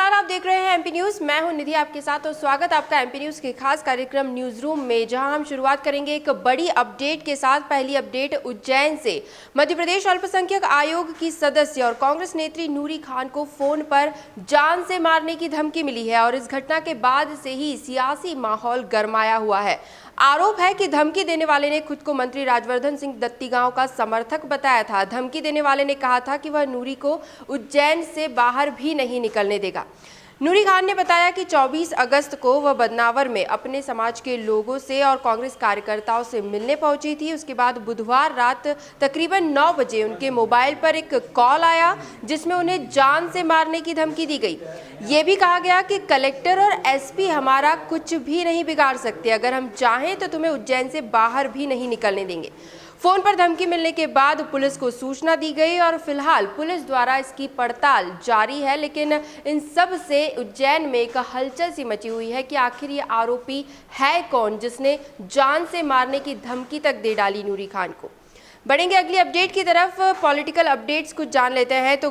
नमस्कार, आप देख रहे हैं एमपी न्यूज। मैं हूं निधि आपके साथ और स्वागत आपका एमपी न्यूज के खास कार्यक्रम न्यूज रूम में, जहां हम शुरुआत करेंगे एक बड़ी अपडेट के साथ। पहली अपडेट उज्जैन से। मध्य प्रदेश अल्पसंख्यक आयोग की सदस्य और कांग्रेस नेत्री नूरी खान को फोन पर जान से मारने की धमकी मिली है और इस घटना के बाद से ही सियासी माहौल गरमाया हुआ है। आरोप है कि धमकी देने वाले ने खुद को मंत्री राजवर्धन सिंह दत्तीगांव का समर्थक बताया था। धमकी देने वाले ने कहा था कि वह नूरी को उज्जैन से बाहर भी नहीं निकलने देगा। नूरी खान ने बताया कि 24 अगस्त को वह बदनावर में अपने समाज के लोगों से और कांग्रेस कार्यकर्ताओं से मिलने पहुंची थी। उसके बाद बुधवार रात तकरीबन 9 बजे उनके मोबाइल पर एक कॉल आया जिसमें उन्हें जान से मारने की धमकी दी गई। ये भी कहा गया कि कलेक्टर और एसपी हमारा कुछ भी नहीं बिगाड़ सकते, अगर हम चाहें तो तुम्हें उज्जैन से बाहर भी नहीं निकलने देंगे। फोन पर धमकी मिलने के बाद पुलिस को सूचना दी गई और फिलहाल पुलिस द्वारा इसकी पड़ताल जारी है। लेकिन इन सब से उज्जैन में एक हलचल सी मची हुई है कि आखिर ये आरोपी है कौन जिसने जान से मारने की धमकी तक दे डाली नूरी खान को। बढ़ेंगे अगली अपडेट की तरफ। पॉलिटिकल अपडेट्स कुछ जान लेते हैं तो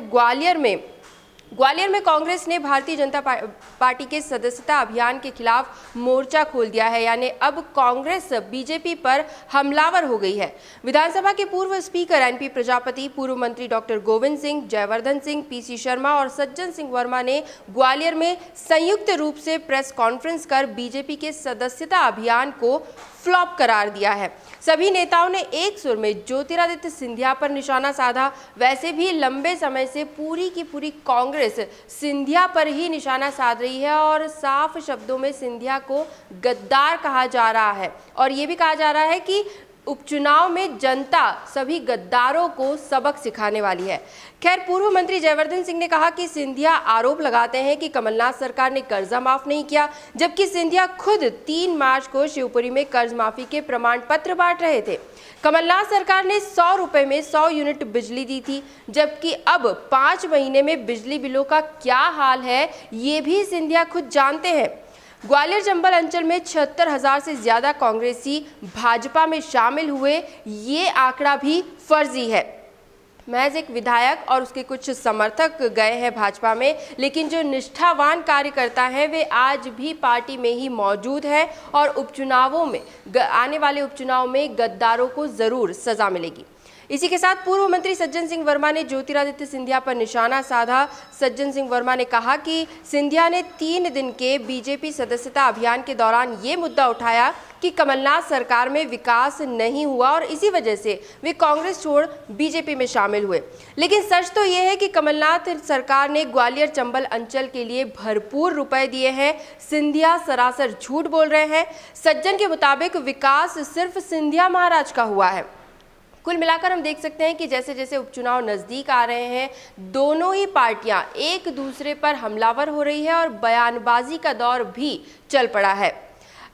ग्वालियर में कांग्रेस ने भारतीय जनता पार्टी के सदस्यता अभियान के खिलाफ मोर्चा खोल दिया है। यानी अब कांग्रेस बीजेपी पर हमलावर हो गई है। विधानसभा के पूर्व स्पीकर एनपी प्रजापति, पूर्व मंत्री डॉक्टर गोविंद सिंह, जयवर्धन सिंह, पीसी शर्मा और सज्जन सिंह वर्मा ने ग्वालियर में संयुक्त रूप से प्रेस कॉन्फ्रेंस कर बीजेपी के सदस्यता अभियान को फ्लॉप करार दिया है। सभी नेताओं ने एक सुर में ज्योतिरादित्य सिंधिया पर निशाना साधा। वैसे भी लंबे समय से पूरी की पूरी कांग्रेस सिंधिया पर ही निशाना साध रही है और साफ शब्दों में सिंधिया को गद्दार कहा जा रहा है और ये भी कहा जा रहा है कि उपचुनाव में जनता सभी गद्दारों को सबक सिखाने वाली है। खैर, पूर्व मंत्री जयवर्धन सिंह ने कहा कि सिंधिया आरोप लगाते हैं कि कमलनाथ सरकार ने कर्जा माफ नहीं किया, जबकि सिंधिया खुद 3 मार्च को शिवपुरी में कर्ज माफी के प्रमाण पत्र बांट रहे थे। कमलनाथ सरकार ने 100 रुपए में 100 यूनिट बिजली दी थी, जबकि अब 5 महीने में बिजली बिलों का क्या हाल है ये भी सिंधिया खुद जानते हैं। ग्वालियर चंबल अंचल में 76,000 से ज्यादा कांग्रेसी भाजपा में शामिल हुए, ये आंकड़ा भी फर्जी है। महज एक विधायक और उसके कुछ समर्थक गए हैं भाजपा में, लेकिन जो निष्ठावान कार्यकर्ता हैं वे आज भी पार्टी में ही मौजूद हैं और उपचुनावों में आने वाले उपचुनाव में गद्दारों को जरूर सजा मिलेगी। इसी के साथ पूर्व मंत्री सज्जन सिंह वर्मा ने ज्योतिरादित्य सिंधिया पर निशाना साधा। सज्जन सिंह वर्मा ने कहा कि सिंधिया ने 3 दिन के बीजेपी सदस्यता अभियान के दौरान ये मुद्दा उठाया कि कमलनाथ सरकार में विकास नहीं हुआ और इसी वजह से वे कांग्रेस छोड़ बीजेपी में शामिल हुए। लेकिन सच तो ये है कि कमलनाथ सरकार ने ग्वालियर चंबल अंचल के लिए भरपूर रुपए दिए हैं। सिंधिया सरासर झूठ बोल रहे हैं। सज्जन के मुताबिक विकास सिर्फ सिंधिया महाराज का हुआ है। कुल मिलाकर हम देख सकते हैं कि जैसे जैसे उपचुनाव नजदीक आ रहे हैं, दोनों ही पार्टियां एक दूसरे पर हमलावर हो रही है और बयानबाजी का दौर भी चल पड़ा है।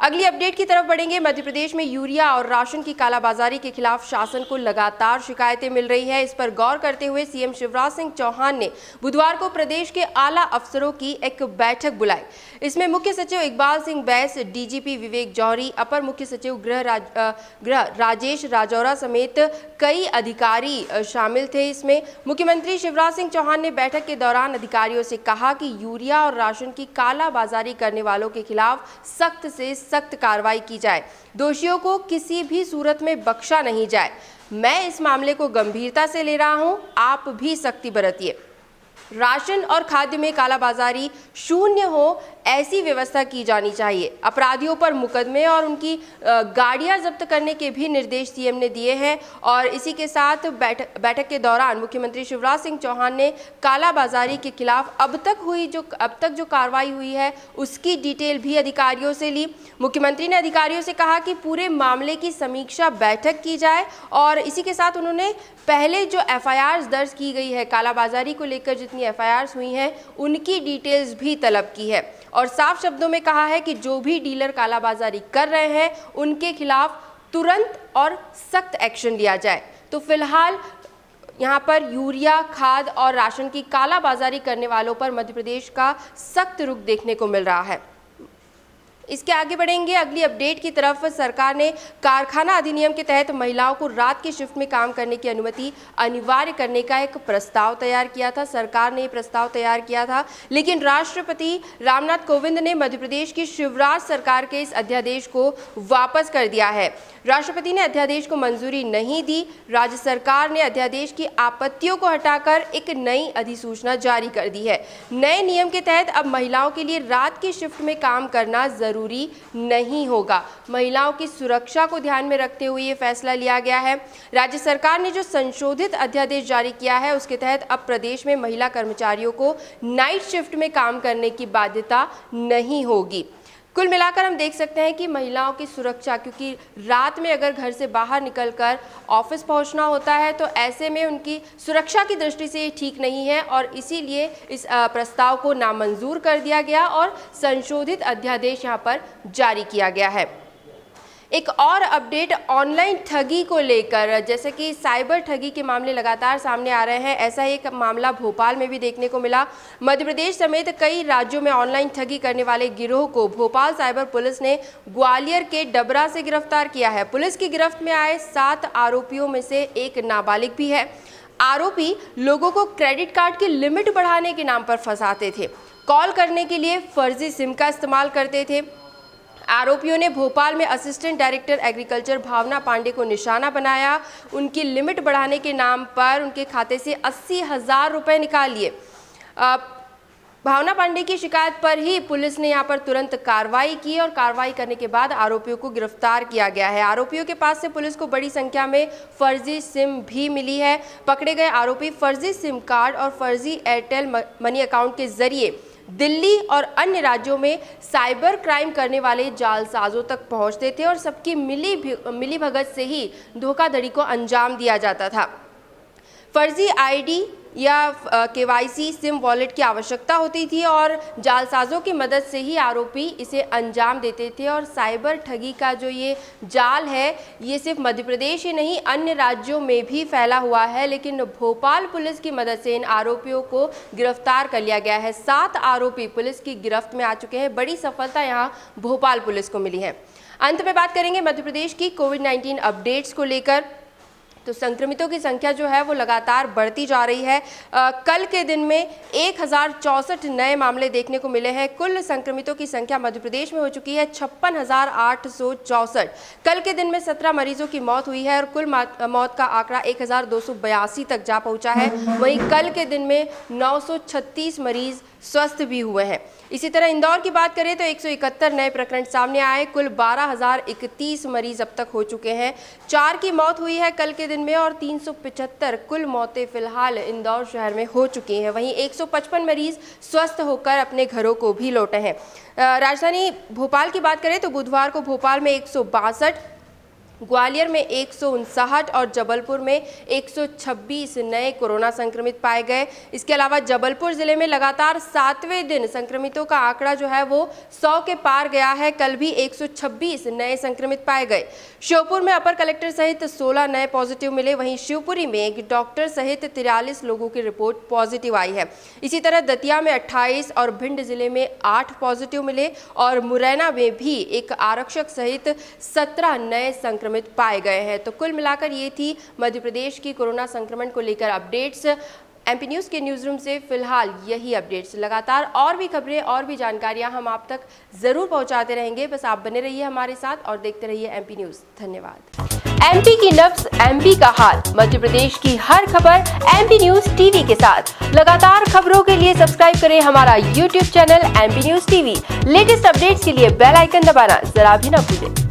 अगली अपडेट की तरफ बढ़ेंगे। मध्य प्रदेश में यूरिया और राशन की कालाबाजारी के खिलाफ शासन को लगातार शिकायतें मिल रही है। इस पर गौर करते हुए सीएम शिवराज सिंह चौहान ने बुधवार को प्रदेश के आला अफसरों की एक बैठक बुलाई। इसमें मुख्य सचिव इकबाल सिंह बैस, डीजीपी विवेक जौहरी, अपर मुख्य सचिव गृह राजेश राजौरा समेत कई अधिकारी शामिल थे। इसमें मुख्यमंत्री शिवराज सिंह चौहान ने बैठक के दौरान अधिकारियों से कहा कि यूरिया और राशन की कालाबाजारी करने वालों के खिलाफ सख्त से सख्त कार्रवाई की जाए, दोषियों को किसी भी सूरत में बख्शा नहीं जाए। मैं इस मामले को गंभीरता से ले रहा हूं, आप भी सख्ती बरतिए। राशन और खाद्य में कालाबाजारी शून्य हो, ऐसी व्यवस्था की जानी चाहिए। अपराधियों पर मुकदमे और उनकी गाड़ियां जब्त करने के भी निर्देश सीएम ने दिए हैं। और इसी के साथ बैठक के दौरान मुख्यमंत्री शिवराज सिंह चौहान ने कालाबाजारी के खिलाफ अब तक जो कार्रवाई हुई है उसकी डिटेल भी अधिकारियों से ली। मुख्यमंत्री ने अधिकारियों से कहा कि पूरे मामले की समीक्षा बैठक की जाए और इसी के साथ उन्होंने पहले जो एफआईआर दर्ज की गई है, कालाबाजारी को लेकर जितनी एफआईआर हुई हैं उनकी डिटेल्स भी तलब की है और साफ शब्दों में कहा है कि जो भी डीलर कालाबाजारी कर रहे हैं उनके खिलाफ तुरंत और सख्त एक्शन लिया जाए। तो फिलहाल यहाँ पर यूरिया, खाद और राशन की कालाबाजारी करने वालों पर मध्य प्रदेश का सख्त रुख देखने को मिल रहा है। इसके आगे बढ़ेंगे अगली अपडेट की तरफ। सरकार ने कारखाना अधिनियम के तहत महिलाओं को रात की शिफ्ट में काम करने की अनुमति अनिवार्य करने का एक प्रस्ताव तैयार किया था। सरकार ने प्रस्ताव तैयार किया था, लेकिन राष्ट्रपति रामनाथ कोविंद ने मध्य प्रदेश की शिवराज सरकार के इस अध्यादेश को वापस कर दिया है। राष्ट्रपति ने अध्यादेश को मंजूरी नहीं दी। राज्य सरकार ने अध्यादेश की आपत्तियों को हटाकर एक नई अधिसूचना जारी कर दी है। नए नियम के तहत अब महिलाओं के लिए रात की शिफ्ट में काम करना जरूरी नहीं होगा। महिलाओं की सुरक्षा को ध्यान में रखते हुए ये फैसला लिया गया है। राज्य सरकार ने जो संशोधित अध्यादेश जारी किया है उसके तहत अब प्रदेश में महिला कर्मचारियों को नाइट शिफ्ट में काम करने की बाध्यता नहीं होगी। कुल मिलाकर हम देख सकते हैं कि महिलाओं की सुरक्षा, क्योंकि रात में अगर घर से बाहर निकलकर ऑफिस पहुंचना होता है तो ऐसे में उनकी सुरक्षा की दृष्टि से ये ठीक नहीं है और इसीलिए इस प्रस्ताव को नामंजूर कर दिया गया और संशोधित अध्यादेश यहां पर जारी किया गया है। एक और अपडेट ऑनलाइन ठगी को लेकर, जैसे कि साइबर ठगी के मामले लगातार सामने आ रहे हैं, ऐसा एक मामला भोपाल में भी देखने को मिला। मध्य प्रदेश समेत कई राज्यों में ऑनलाइन ठगी करने वाले गिरोह को भोपाल साइबर पुलिस ने ग्वालियर के डबरा से गिरफ्तार किया है। पुलिस की गिरफ्त में आए 7 आरोपियों में से एक नाबालिग भी है। आरोपी लोगों को क्रेडिट कार्ड की लिमिट बढ़ाने के नाम पर फंसाते थे, कॉल करने के लिए फर्जी सिम का इस्तेमाल करते थे। आरोपियों ने भोपाल में असिस्टेंट डायरेक्टर एग्रीकल्चर भावना पांडे को निशाना बनाया। उनकी लिमिट बढ़ाने के नाम पर उनके खाते से 80,000 रुपये निकाल लिए। भावना पांडे की शिकायत पर ही पुलिस ने यहां पर तुरंत कार्रवाई की और कार्रवाई करने के बाद आरोपियों को गिरफ्तार किया गया है। आरोपियों के पास से पुलिस को बड़ी संख्या में फर्जी सिम भी मिली है। पकड़े गए आरोपी फर्जी सिम कार्ड और फर्जी एयरटेल मनी अकाउंट के जरिए दिल्ली और अन्य राज्यों में साइबर क्राइम करने वाले जालसाजों तक पहुंचते थे और सबकी मिली भगत से ही धोखाधड़ी को अंजाम दिया जाता था। फर्जी आईडी या केवाईसी सिम वॉलेट की आवश्यकता होती थी और जालसाजों की मदद से ही आरोपी इसे अंजाम देते थे। और साइबर ठगी का जो ये जाल है ये सिर्फ मध्य प्रदेश ही नहीं अन्य राज्यों में भी फैला हुआ है, लेकिन भोपाल पुलिस की मदद से इन आरोपियों को गिरफ्तार कर लिया गया है। 7 आरोपी पुलिस की गिरफ्त में आ चुके हैं। बड़ी सफलता यहाँ भोपाल पुलिस को मिली है। अंत में बात करेंगे मध्य प्रदेश की कोविड-19 अपडेट्स को लेकर। तो संक्रमितों की संख्या जो है वो लगातार बढ़ती जा रही है। कल के दिन में 1064 नए मामले देखने को मिले हैं। कुल संक्रमितों की संख्या मध्य प्रदेश में हो चुकी है 56,864। कल के दिन में 17 मरीजों की मौत हुई है और कुल मौत का आंकड़ा 1,282 तक जा पहुंचा है। वहीं कल के दिन में 936 मरीज स्वस्थ भी हुए हैं। इसी तरह इंदौर की बात करें तो 171 नए प्रकरण सामने आए। कुल 12,031 मरीज अब तक हो चुके हैं। 4 की मौत हुई है कल के दिन में और 375 कुल मौतें फिलहाल इंदौर शहर में हो चुकी हैं। वहीं 155 मरीज स्वस्थ होकर अपने घरों को भी लौटे हैं। राजधानी भोपाल की बात करें तो बुधवार को भोपाल में 162, ग्वालियर में 159 और जबलपुर में 126 नए कोरोना संक्रमित पाए गए। इसके अलावा जबलपुर जिले में लगातार 7वें दिन संक्रमितों का आंकड़ा जो है वो 100 के पार गया है। कल भी 126 नए संक्रमित पाए गए। श्योपुर में अपर कलेक्टर सहित 16 नए पॉजिटिव मिले। वहीं शिवपुरी में एक डॉक्टर सहित 43 लोगों की रिपोर्ट पॉजिटिव आई है। इसी तरह दतिया में 28 और भिंड जिले में 8 पॉजिटिव मिले और मुरैना में भी एक आरक्षक सहित 17 नए संक्रमित पाए गए हैं। तो कुल मिलाकर ये थी मध्य प्रदेश की कोरोना संक्रमण को लेकर अपडेट्स। एमपी न्यूज़ के न्यूज़ रूम से फिलहाल यही अपडेट्स। लगातार और भी खबरें और भी जानकारियां हम आप तक जरूर पहुंचाते रहेंगे। बस आप बने रहिए हमारे साथ और देखते रहिए एमपी न्यूज़। धन्यवाद। एमपी की नब्ज, एमपी का हाल, मध्य प्रदेश की हर खबर एमपी न्यूज़ टीवी के साथ। लगातार खबरों के लिए सब्सक्राइब करें हमारा YouTube channel MP news TV. Latest updates के लिए बेल आइकन दबाना जरा भी न भूलें।